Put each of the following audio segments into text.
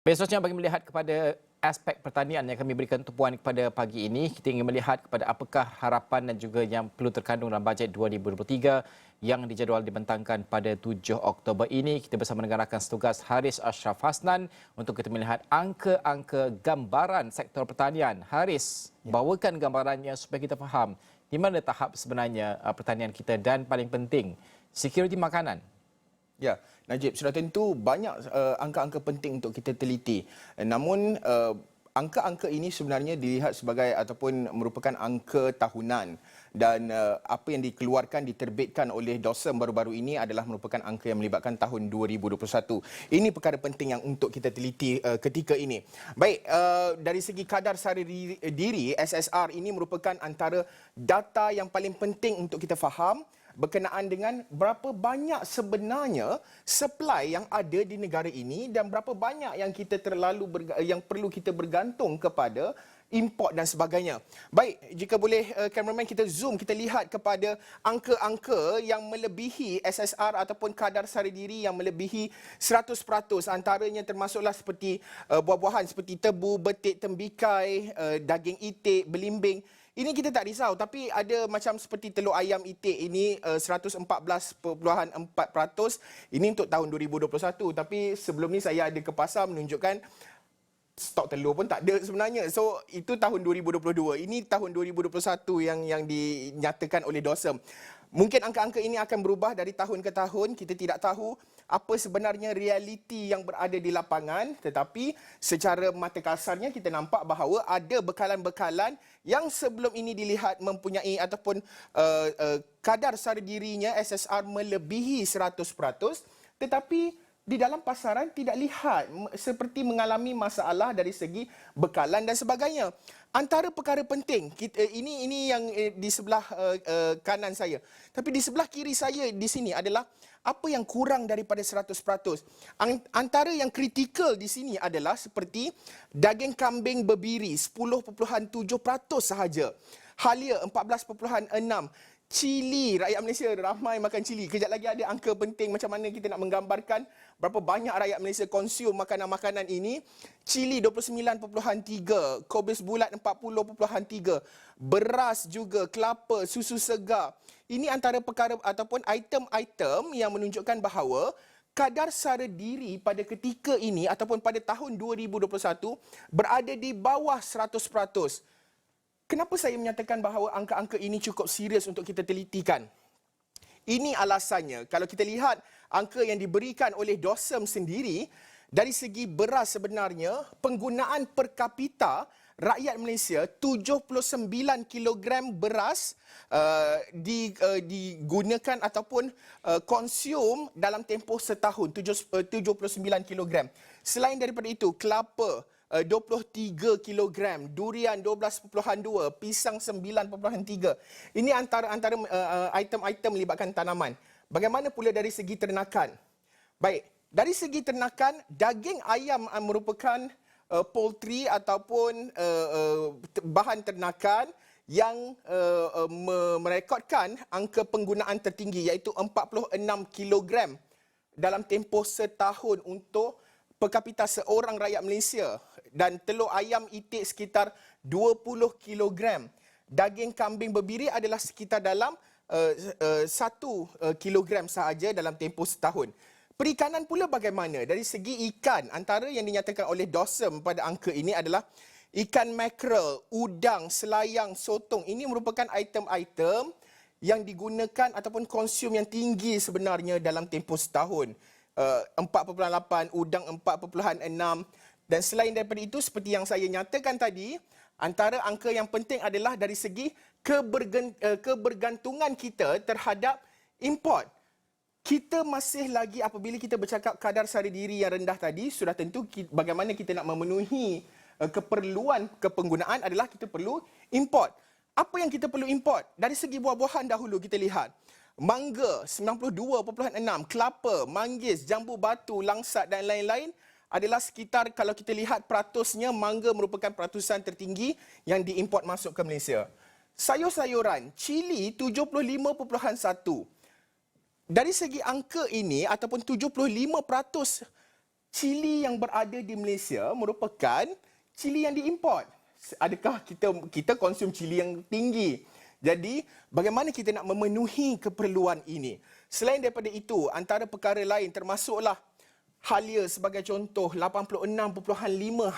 Baik, seterusnya bagi melihat kepada aspek pertanian yang kami berikan tumpuan kepada pagi ini, kita ingin melihat kepada apakah harapan dan juga yang perlu terkandung dalam bajet 2023 yang dijadual dibentangkan pada 7 Oktober ini. Kita bersama dengan rakan setugas Haris Ashraf Hasnan untuk kita melihat angka-angka gambaran sektor pertanian. Haris, bawakan gambarannya supaya kita faham di mana tahap sebenarnya pertanian kita dan paling penting, security makanan. Ya, Najib, sudah tentu banyak angka-angka penting untuk kita teliti. Namun angka-angka ini sebenarnya dilihat sebagai ataupun merupakan angka tahunan dan apa yang dikeluarkan diterbitkan oleh DOSM baru-baru ini adalah merupakan angka yang melibatkan tahun 2021. Ini perkara penting yang untuk kita teliti ketika ini. Baik, dari segi kadar sara diri SSR ini merupakan antara data yang paling penting untuk kita faham berkenaan dengan berapa banyak sebenarnya supply yang ada di negara ini dan berapa banyak yang kita yang perlu kita bergantung kepada import dan sebagainya. Baik, jika boleh cameraman kita zoom, kita lihat kepada angka-angka yang melebihi SSR ataupun kadar sara diri yang melebihi 100%. Antaranya termasuklah seperti buah-buahan seperti tebu, betik, tembikai, daging itik, belimbing. Ini kita tak risau, tapi ada macam seperti telur ayam itik ini 114.4%. Ini untuk tahun 2021. Tapi sebelum ni saya ada ke pasar menunjukkan stok telur pun tak ada sebenarnya. So itu tahun 2022. Ini tahun 2021 yang dinyatakan oleh DOSM. Mungkin angka-angka ini akan berubah dari tahun ke tahun. Kita tidak tahu apa sebenarnya realiti yang berada di lapangan. Tetapi secara mata kasarnya kita nampak bahawa ada bekalan-bekalan yang sebelum ini dilihat mempunyai ataupun kadar sara dirinya SSR melebihi 100%. Tetapi di dalam pasaran tidak lihat seperti mengalami masalah dari segi bekalan dan sebagainya. Antara perkara penting, ini yang di sebelah kanan saya. Tapi di sebelah kiri saya di sini adalah apa yang kurang daripada 100%. Antara yang kritikal di sini adalah seperti daging kambing berbiri 10.7% sahaja. Halia 14.6%. Cili, rakyat Malaysia ramai makan cili. Kejap lagi ada angka penting macam mana kita nak menggambarkan berapa banyak rakyat Malaysia konsum makanan-makanan ini. Cili 29.3, kobis bulat 40.3, beras juga, kelapa, susu segar. Ini antara perkara ataupun item-item yang menunjukkan bahawa kadar sara diri pada ketika ini ataupun pada tahun 2021 berada di bawah 100%. Kenapa saya menyatakan bahawa angka-angka ini cukup serius untuk kita telitikan? Ini alasannya. Kalau kita lihat angka yang diberikan oleh DOSM sendiri, dari segi beras sebenarnya, penggunaan per kapita rakyat Malaysia 79 kilogram beras digunakan ataupun konsum dalam tempoh setahun, 79 kilogram. Selain daripada itu, kelapa 23 kilogram, durian 12.2, pisang 9.3. Ini antara item-item melibatkan tanaman. Bagaimana pula dari segi ternakan? Baik, dari segi ternakan, daging ayam merupakan poultry ataupun bahan ternakan yang merekodkan angka penggunaan tertinggi iaitu 46 kilogram dalam tempoh setahun untuk per kapita seorang rakyat Malaysia, dan telur ayam itik sekitar 20 kilogram. Daging kambing berbiri adalah sekitar dalam 1 kilogram sahaja dalam tempoh setahun. Perikanan pula bagaimana? Dari segi ikan, antara yang dinyatakan oleh DOSM pada angka ini adalah ikan makrel, udang, selayang, sotong. Ini merupakan item-item yang digunakan ataupun konsum yang tinggi sebenarnya dalam tempoh setahun. 4.8, udang 4.6, dan selain daripada itu seperti yang saya nyatakan tadi, antara angka yang penting adalah dari segi kebergantungan kita terhadap import. Kita masih lagi, apabila kita bercakap kadar sara diri yang rendah tadi, sudah tentu bagaimana kita nak memenuhi keperluan kepenggunaan adalah kita perlu import. Apa yang kita perlu import? Dari segi buah-buahan dahulu kita lihat. Mangga 92.6, kelapa, manggis, jambu batu, langsat dan lain-lain adalah sekitar, kalau kita lihat peratusnya, mangga merupakan peratusan tertinggi yang diimport masuk ke Malaysia. Sayur-sayuran, cili 75.1. Dari segi angka ini ataupun 75% cili yang berada di Malaysia merupakan cili yang diimport. Adakah kita konsum cili yang tinggi? Jadi, bagaimana kita nak memenuhi keperluan ini? Selain daripada itu, antara perkara lain termasuklah halia sebagai contoh, 86.5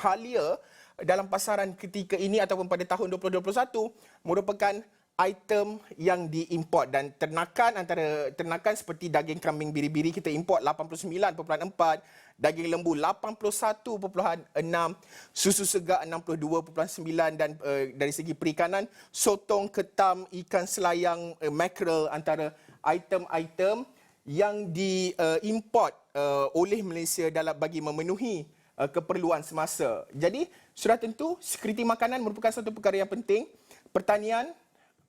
halia dalam pasaran ketika ini ataupun pada tahun 2021 merupakan item yang diimport, dan antara ternakan seperti daging kambing biri-biri kita import 89.4, daging lembu 81.6, susu segar 62.9, dan dari segi perikanan sotong, ketam, ikan selayang, mackerel antara item-item yang diimport oleh Malaysia dalam bagi memenuhi keperluan semasa. Jadi sudah tentu sekuriti makanan merupakan satu perkara yang penting. Pertanian,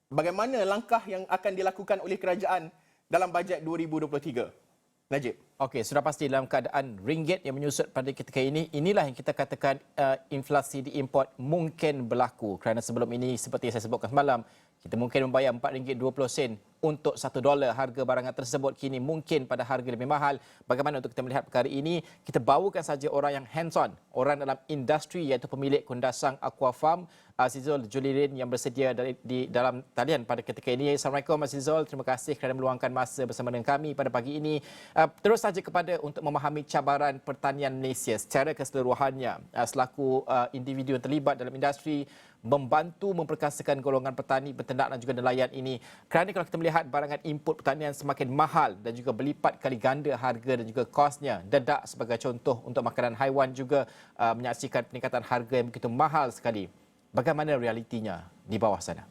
bagaimana langkah yang akan dilakukan oleh kerajaan dalam bajet 2023? Najib. Okey, sudah pasti dalam keadaan ringgit yang menyusut pada ketika ini, inilah yang kita katakan inflasi diimport mungkin berlaku. Kerana sebelum ini, seperti saya sebutkan semalam, kita mungkin membayar RM4.20 untuk $1 harga barangan tersebut, kini mungkin pada harga lebih mahal. Bagaimana untuk kita melihat perkara ini? Kita bawakan saja orang yang hands-on, orang dalam industri iaitu pemilik Kundasang Aqua Farm, Azizul Julirin yang bersedia di dalam talian pada ketika ini. Assalamualaikum Azizul, terima kasih kerana meluangkan masa bersama dengan kami pada pagi ini. Terus saja kepada untuk memahami cabaran pertanian Malaysia secara keseluruhannya selaku individu yang terlibat dalam industri membantu memperkasakan golongan petani, peternak dan juga nelayan ini. Kerana kalau kita melihat barangan input pertanian semakin mahal dan juga berlipat kali ganda harga dan juga kosnya. Dedak sebagai contoh untuk makanan haiwan juga menyaksikan peningkatan harga yang begitu mahal sekali. Bagaimana realitinya di bawah sana?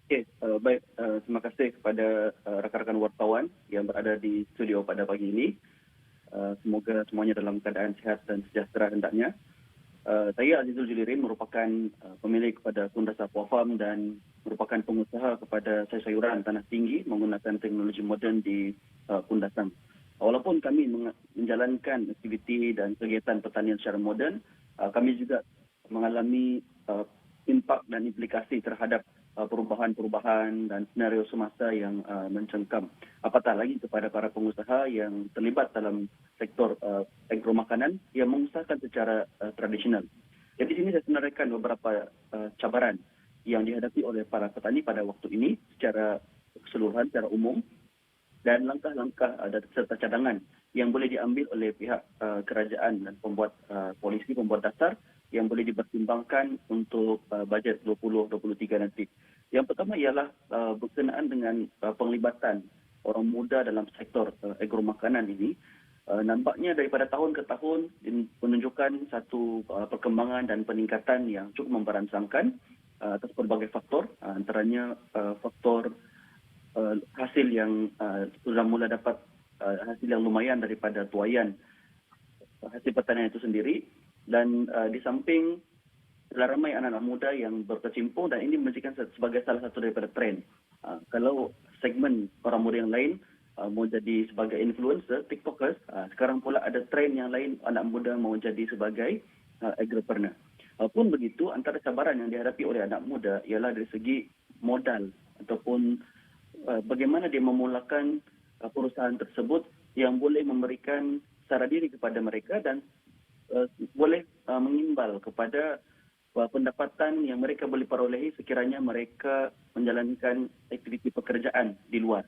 Okey, baik. Terima kasih kepada rakan-rakan wartawan yang berada di studio pada pagi ini. Semoga semuanya dalam keadaan sihat dan sejahtera hendaknya. Saya Azizul Julirin merupakan pemilik kepada Kundasang Aqua Farm dan merupakan pengusaha kepada sayur-sayuran tanah tinggi menggunakan teknologi moden di Kundasang. Walaupun kami menjalankan aktiviti dan kegiatan pertanian secara moden, kami juga mengalami impak dan implikasi terhadap perubahan-perubahan dan senario semasa yang mencengkam. Apatah lagi kepada para pengusaha yang terlibat dalam sektor agromakanan yang mengusahakan secara tradisional. Jadi di sini saya senaraikan beberapa cabaran yang dihadapi oleh para petani pada waktu ini secara keseluruhan, secara umum, dan langkah-langkah serta cadangan yang boleh diambil oleh pihak kerajaan dan pembuat polisi, pembuat dasar yang boleh dipertimbangkan untuk bajet 2023 nanti. Yang pertama ialah berkenaan dengan penglibatan orang muda dalam sektor agromakanan ini. Nampaknya daripada tahun ke tahun menunjukkan satu perkembangan dan peningkatan yang cukup memberansangkan atas berbagai faktor, antaranya faktor hasil yang sudah mula dapat hasil yang lumayan daripada tuaian hasil pertanian itu sendiri. Dan di samping telah ramai anak-anak muda yang berkecimpung, dan ini menjadikan sebagai salah satu daripada trend. Kalau segmen orang muda yang lain mau jadi sebagai influencer, tiktokers, sekarang pula ada trend yang lain, anak muda mau jadi sebagai agripreneur. Pun begitu, antara cabaran yang dihadapi oleh anak muda ialah dari segi modal ataupun bagaimana dia memulakan perusahaan tersebut yang boleh memberikan sara diri kepada mereka dan boleh mengimbal kepada pendapatan yang mereka boleh perolehi sekiranya mereka menjalankan aktiviti pekerjaan di luar.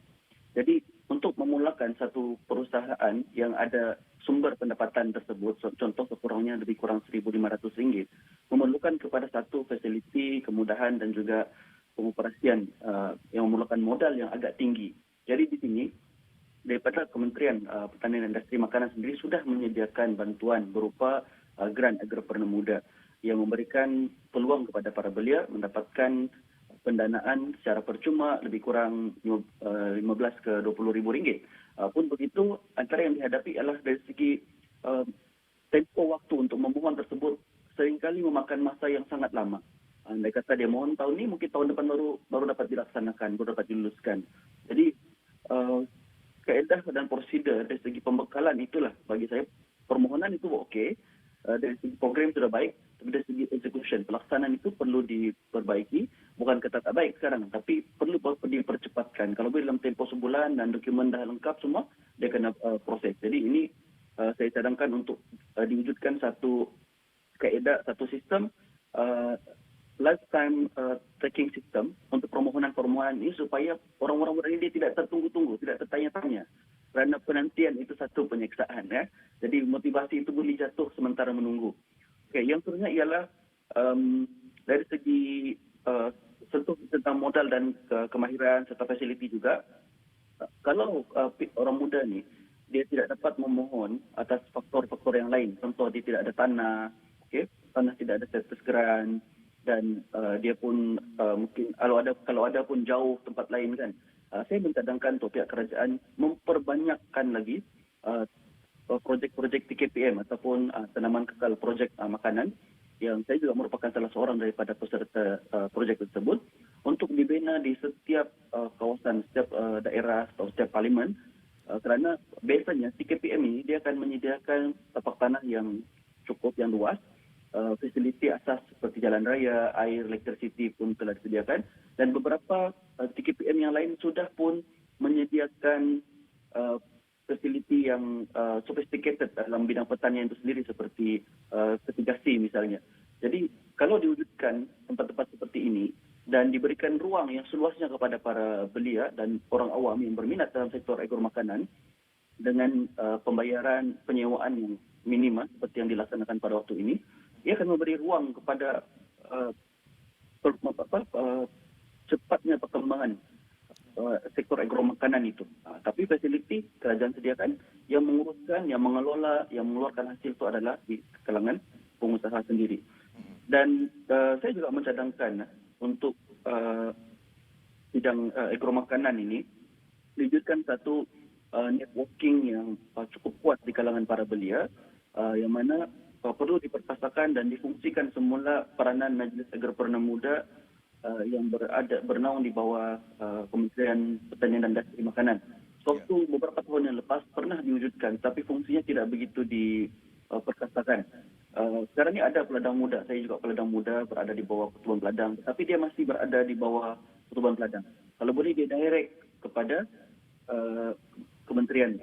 Jadi untuk memulakan satu perusahaan yang ada sumber pendapatan tersebut, contoh sekurangnya lebih kurang RM1,500, memerlukan kepada satu fasiliti, kemudahan dan juga pengoperasian yang memerlukan modal yang agak tinggi. Jadi di sini daripada Kementerian Pertanian dan Industri Makanan sendiri sudah menyediakan bantuan berupa grant agripreneur muda yang memberikan peluang kepada para belia mendapatkan pendanaan secara percuma lebih kurang 15 ke 20 ribu ringgit. Pun begitu, antara yang dihadapi adalah dari segi tempo waktu untuk memohon tersebut seringkali memakan masa yang sangat lama. Andai kata dia mohon tahun ini, mungkin tahun depan baru dapat dilaksanakan, baru dapat diluluskan. Jadi kaedah dan prosedur dari segi pembekalan itulah bagi saya permohonan itu okey, dari segi program sudah baik, tapi dari segi execution, pelaksanaan itu perlu diperbaiki. Bukan kata tak baik sekarang, tapi perlu dipercepatkan. Kalau boleh dalam tempoh sebulan dan dokumen dah lengkap semua, dia kena proses. Jadi ini saya cadangkan untuk diwujudkan satu kaedah, satu sistem lifetime tracking system untuk permohonan-permohonan ini supaya orang-orang muda ini dia tidak tertunggu-tunggu, tidak tertanya-tanya. Kerana penantian itu satu penyeksaan. Ya. Jadi motivasi itu boleh jatuh sementara menunggu. Okay, yang seterusnya ialah dari segi sentuh tentang modal dan kemahiran serta fasiliti juga. Kalau orang muda ni dia tidak dapat memohon atas faktor-faktor yang lain, contoh dia tidak ada tanah, okay? Tanah tidak ada status grant, dan dia pun mungkin kalau ada pun jauh tempat lain kan. Saya mencadangkan untuk pihak kerajaan memperbanyakkan lagi projek-projek TKPM ataupun tanaman kekal projek makanan, yang saya juga merupakan salah seorang daripada peserta projek tersebut, untuk dibina di setiap kawasan, setiap daerah atau setiap parlimen, kerana biasanya TKPM ini dia akan menyediakan tapak tanah yang cukup, yang luas, fasiliti asas seperti jalan raya, air, elektrisiti pun telah disediakan, dan beberapa TKPM yang lain sudah pun menyediakan fasiliti yang sophisticated dalam bidang pertanian itu sendiri, seperti mitigasi misalnya. Jadi kalau diwujudkan tempat-tempat seperti ini dan diberikan ruang yang seluasnya kepada para belia dan orang awam yang berminat dalam sektor agromakanan dengan pembayaran penyewaan yang minima seperti yang dilaksanakan pada waktu ini, ia akan memberi ruang kepada cepatnya perkembangan sektor agromakanan itu. Tapi fasiliti kerajaan sediakan, yang menguruskan, yang mengelola, yang mengeluarkan hasil itu adalah di kalangan pengusaha sendiri. Dan saya juga mencadangkan untuk bidang agromakanan ini diwujudkan satu networking yang cukup kuat di kalangan para belia, yang mana perlu diperkasakan dan difungsikan semula peranan Majlis Agripreneur Muda yang bernaung di bawah Kementerian Pertanian dan Industri Makanan. Suatu beberapa tahun yang lepas pernah diwujudkan, tapi fungsinya tidak begitu diperkasakan. Sekarang ini ada peladang muda, saya juga peladang muda berada di bawah Pertubuhan Peladang, tapi dia masih berada di bawah Pertubuhan Peladang. Kalau boleh dia direct kepada Kementerian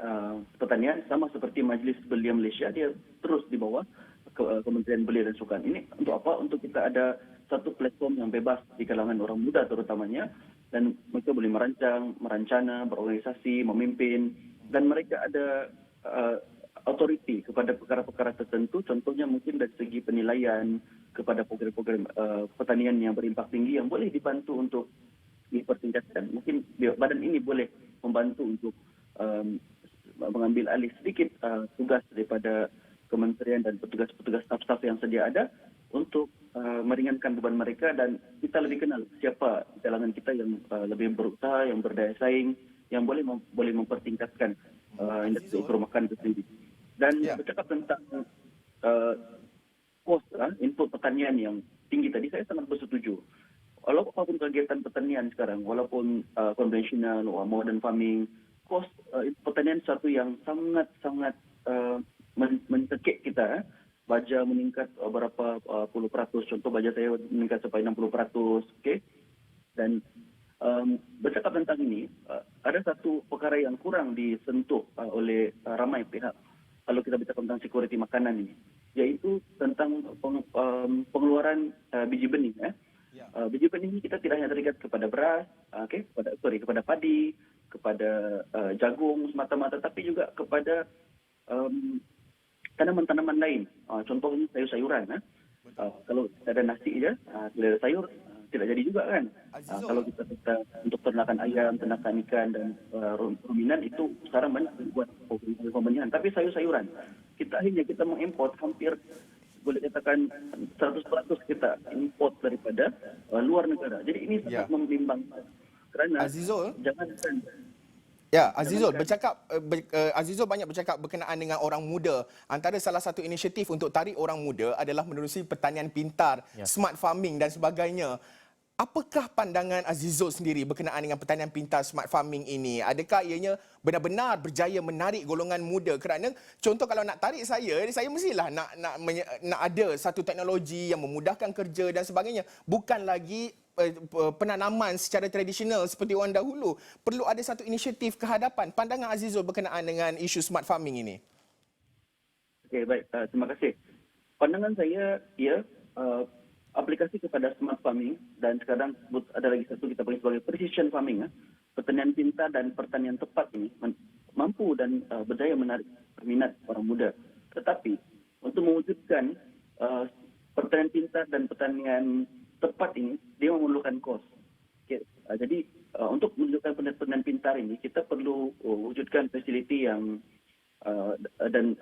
Pertanian, sama seperti Majlis Belia Malaysia, dia terus di bawah Kementerian Belia dan Sukan. Ini untuk apa? Untuk kita ada satu platform yang bebas di kalangan orang muda terutamanya, dan mereka boleh merancang, merancana, berorganisasi, memimpin, dan mereka ada authority kepada perkara-perkara tertentu, contohnya mungkin dari segi penilaian kepada program-program pertanian yang berimpak tinggi yang boleh dibantu untuk dipertingkatkan. Mungkin badan ini boleh membantu untuk mengambil alih sedikit tugas daripada kementerian dan petugas-petugas staf-staf yang sedia ada untuk meringankan beban mereka, dan kita lebih kenal siapa di kalangan kita yang lebih berusaha, yang berdaya saing, yang boleh mempertingkatkan industri agromakanan itu sendiri. Dan bercakap tentang kos input pertanian yang tinggi tadi, saya sangat bersetuju. Walaupun kegiatan pertanian sekarang, walaupun konvensional, modern farming, kos pertanian satu yang sangat-sangat mencekik kita. Baja meningkat berapa puluh peratus, contoh baja saya meningkat sampai 60%. Okay? Dan bercakap tentang ini, ada satu perkara yang kurang disentuh oleh ramai pihak kalau kita bercakap tentang security makanan ini, yaitu tentang pengeluaran biji benih. Biji benih ini kita tidak hanya terikat kepada beras, kepada padi, kepada jagung semata-mata, tapi juga kepada tanaman-tanaman lain. Contohnya sayur-sayuran. Kalau ada nasi je, tidak ada sayur, tidak jadi juga kan. Kalau kita untuk ternakan ayam, ternakan ikan dan ruminan, itu sekarang banyak buat pembenihan. Tapi sayur-sayuran, kita mengimport hampir boleh katakan 100% kita import daripada luar negara. Jadi ini sangat membimbangkan. Kerana jangankan Ya, Azizul Azizul banyak bercakap berkenaan dengan orang muda. Antara salah satu inisiatif untuk tarik orang muda adalah menerusi pertanian pintar, smart farming dan sebagainya. Apakah pandangan Azizul sendiri berkenaan dengan pertanian pintar, smart farming ini? Adakah ianya benar-benar berjaya menarik golongan muda? Kerana contoh kalau nak tarik saya mestilah nak ada satu teknologi yang memudahkan kerja dan sebagainya. Bukan lagi penanaman secara tradisional seperti orang dahulu. Perlu ada satu inisiatif ke hadapan. Pandangan Azizul berkenaan dengan isu smart farming ini? Okey, baik. Terima kasih. Pandangan saya, ya, aplikasi kepada smart farming dan sekarang ada lagi satu kita panggil sebagai precision farming, pertanian pintar dan pertanian tepat ini mampu dan berdaya menarik minat orang muda. Tetapi untuk mewujudkan pertanian pintar dan pertanian tepat ini, dia memerlukan kos. Okay. Jadi untuk mewujudkan pertanian pintar ini, kita perlu wujudkan fasiliti yang dan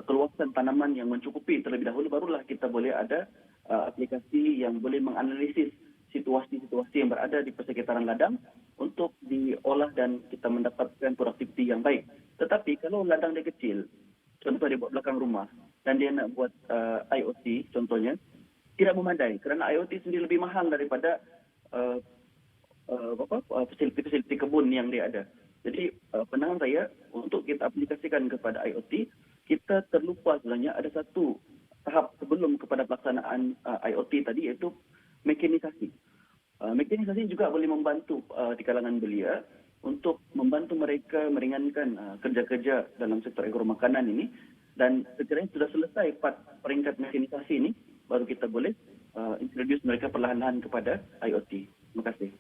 keluasan tanaman yang mencukupi terlebih dahulu, barulah kita boleh ada aplikasi yang boleh menganalisis situasi-situasi yang berada di persekitaran ladang untuk diolah dan kita mendapatkan produktiviti yang baik. Tetapi kalau ladang dia kecil, contoh dia buat belakang rumah dan dia nak buat IoT contohnya, tidak memadai kerana IoT sendiri lebih mahal daripada fasiliti-fasiliti kebun yang dia ada. Jadi pandangan saya untuk kita aplikasikan kepada IoT, kita terlupa sebenarnya ada satu tahap sebelum kepada pelaksanaan IoT tadi, iaitu mekanisasi. Mekanisasi juga boleh membantu di kalangan belia untuk membantu mereka meringankan kerja-kerja dalam sektor agro makanan ini, dan sekiranya sudah selesai peringkat mekanisasi ini, baru kita boleh introduce mereka perlahan-lahan kepada IoT. Terima kasih.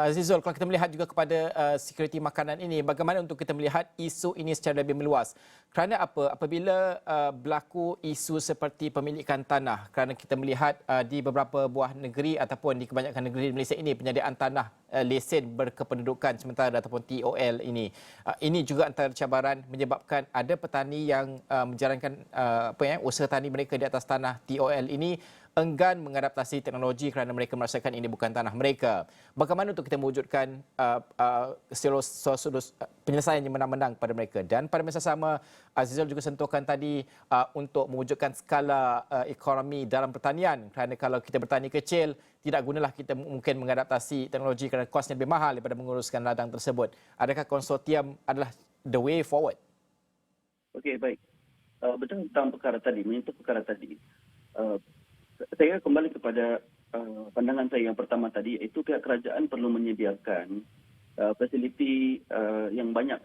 Azizul, kalau kita melihat juga kepada security makanan ini, bagaimana untuk kita melihat isu ini secara lebih meluas? Kerana apa? Apabila berlaku isu seperti pemilikan tanah, kerana kita melihat di beberapa buah negeri ataupun di kebanyakan negeri di Malaysia ini, penyediaan tanah lesen berkependudukan sementara ataupun TOL ini juga antara cabaran menyebabkan ada petani yang menjalankan usaha tani mereka di atas tanah TOL ini enggan mengadaptasi teknologi kerana mereka merasakan ini bukan tanah mereka. Bagaimana untuk kita mewujudkan penyelesaian yang menang-menang pada mereka? Dan pada masa sama, Azizul juga sentuhkan tadi untuk mewujudkan skala ekonomi dalam pertanian. Kerana kalau kita bertani kecil, tidak gunalah kita mungkin mengadaptasi teknologi kerana kosnya lebih mahal daripada menguruskan ladang tersebut. Adakah konsortium adalah the way forward? Okey, baik. Betul tentang perkara tadi, menyentuh perkara tadi. Saya kembali kepada pandangan saya yang pertama tadi, iaitu pihak kerajaan perlu menyediakan fasiliti yang banyak,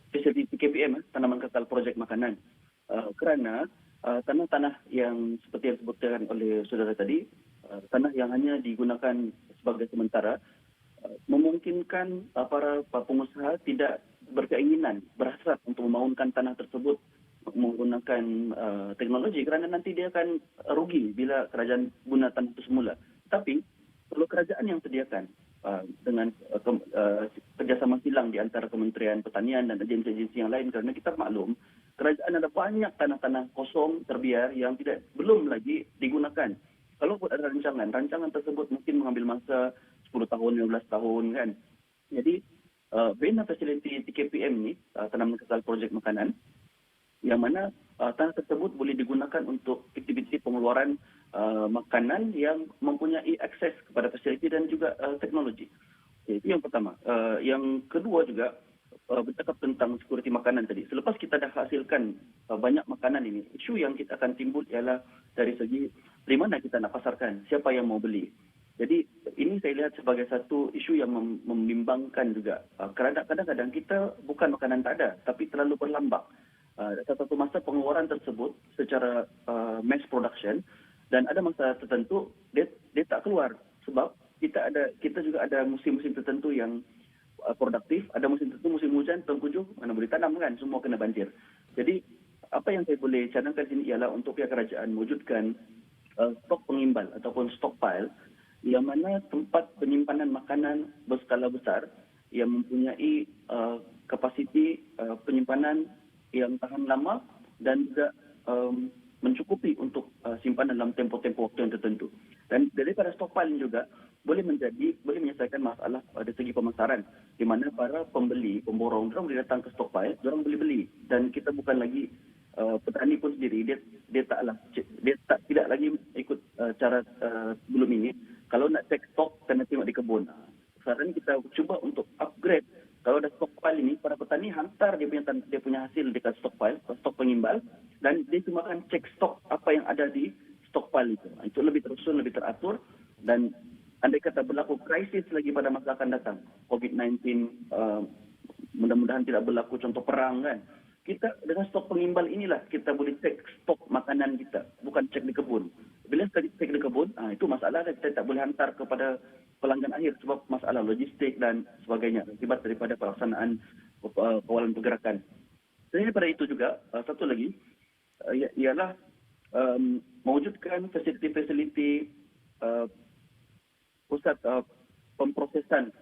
fasiliti KPM, tanaman kekal projek makanan. Kerana tanah-tanah yang seperti yang disebutkan oleh saudara tadi, tanah yang hanya digunakan sebagai sementara, memungkinkan para pengusaha tidak berkeinginan, berhasrat untuk membangunkan tanah tersebut menggunakan teknologi, kerana nanti dia akan rugi bila kerajaan guna tanah itu semula. Tapi perlu kerajaan yang sediakan dengan kerjasama silang di antara Kementerian Pertanian dan agensi-agensi yang lain, kerana kita maklum kerajaan ada banyak tanah-tanah kosong terbiar yang belum lagi digunakan. Kalau pun ada rancangan tersebut mungkin mengambil masa 10 tahun, 15 tahun kan. Jadi bina fasiliti TKPM ni, tanaman kekal projek makanan, yang mana tanah tersebut boleh digunakan untuk aktiviti pengeluaran makanan yang mempunyai akses kepada fasiliti dan juga teknologi. Itu yang pertama. Yang kedua juga, bercakap tentang security makanan tadi. Selepas kita dah hasilkan banyak makanan ini, isu yang kita akan timbul ialah dari segi dari mana kita nak pasarkan, siapa yang mau beli. Jadi ini saya lihat sebagai satu isu yang membimbangkan juga. Kerana kadang-kadang kita bukan makanan tak ada, tapi terlalu berlambak. Satu masa pengeluaran tersebut secara mass production, dan ada masa tertentu dia tak keluar sebab kita juga ada musim-musim tertentu yang produktif, ada musim tertentu, musim hujan, tengkujuh, mana boleh tanam kan, semua kena banjir. Jadi apa yang saya boleh cadangkan sini ialah untuk pihak kerajaan mewujudkan stok pengimbal ataupun stockpile yang mana tempat penyimpanan makanan berskala besar yang mempunyai kapasiti penyimpanan yang tahan lama dan juga mencukupi untuk simpanan dalam tempoh-tempoh waktu yang tertentu. Dan daripada stockpile juga boleh menyelesaikan masalah dari segi pemasaran, di mana para pembeli, pemborong, mereka boleh datang ke stockpile, mereka boleh beli, dan kita bukan lagi petani pun sendiri dia tidak lagi ikut cara sebelum ini. Kalau nak cek stok, kena tengok di kebun. Sekarang ini kita cuba untuk upgrade. Kalau ada stockpile ini, para petani hantar dia punya hasil dekat stockpile, stok pengimbal, dan dia cuma akan cek stok apa yang ada di stockpile itu. Itu lebih tersusun, lebih teratur, dan andai kata berlaku krisis lagi pada masa akan datang, COVID-19 mudah-mudahan tidak berlaku, contoh perang kan, kita dengan stok pengimbal inilah kita boleh cek stok makanan kita, bukan cek di kebun. Bila kita cek di kebun, itu masalah dan kita tak boleh hantar kepada pelanggan akhir sebab masalah logistik dan sebagainya akibat daripada pelaksanaan kawalan pergerakan. Selain daripada itu juga, satu lagi ialah mewujudkan fasiliti-fasiliti pusat pemprosesan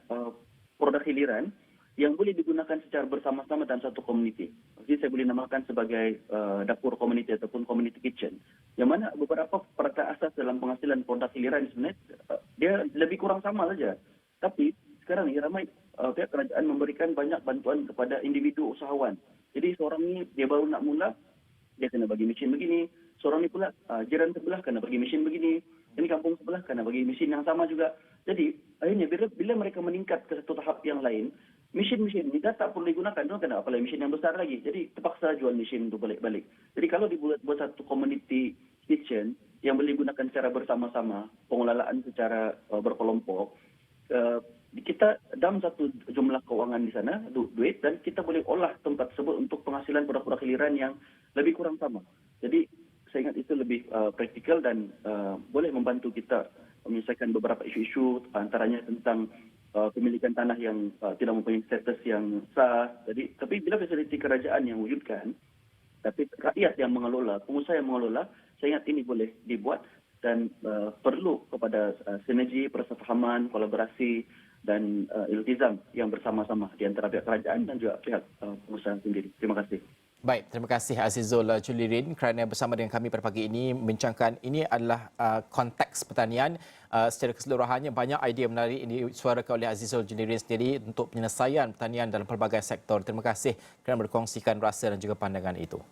produk hiliran yang boleh digunakan secara bersama-sama dalam satu komuniti. Jadi saya boleh namakan sebagai dapur komuniti ataupun community kitchen. Yang mana beberapa perkara asas dalam penghasilan produk hiliran sebenarnya dia lebih kurang sama saja. Tapi sekarang ni ramai pihak kerajaan memberikan banyak bantuan kepada individu usahawan. Jadi seorang ni dia baru nak mula, dia kena bagi mesin begini. Seorang ni pula jiran sebelah kena bagi mesin begini. Ini kampung sebelah kena bagi mesin yang sama juga. Jadi akhirnya bila mereka meningkat ke satu tahap yang lain, mesin-mesin ini tak perlu digunakan. Mereka kena apalagi mesin yang besar lagi. Jadi terpaksa jual mesin itu balik-balik. Jadi kalau dibuat satu community kitchen yang boleh digunakan secara bersama-sama, pengelolaan secara berkelompok, kita dalam satu jumlah kewangan di sana, duit, dan kita boleh olah tempat tersebut untuk penghasilan produk-produk hiliran yang lebih kurang sama. Jadi saya ingat itu lebih praktikal dan boleh membantu kita menyelesaikan beberapa isu-isu antaranya tentang pemilikan tanah yang tidak mempunyai status yang sah. Jadi, tapi bila fasiliti kerajaan yang wujudkan, tapi rakyat yang mengelola, pengusaha yang mengelola, saya ingat ini boleh dibuat dan perlu kepada sinergi, persefahaman, kolaborasi dan iltizam yang bersama-sama di antara pihak kerajaan dan juga pihak pengusaha sendiri. Terima kasih. Baik, terima kasih Azizul Julirin kerana bersama dengan kami pada pagi ini membincangkan ini adalah konteks pertanian secara keseluruhannya. Banyak idea menarik ini disuarakan oleh Azizul Julirin sendiri untuk penyelesaian pertanian dalam pelbagai sektor. Terima kasih kerana berkongsikan rasa dan juga pandangan itu.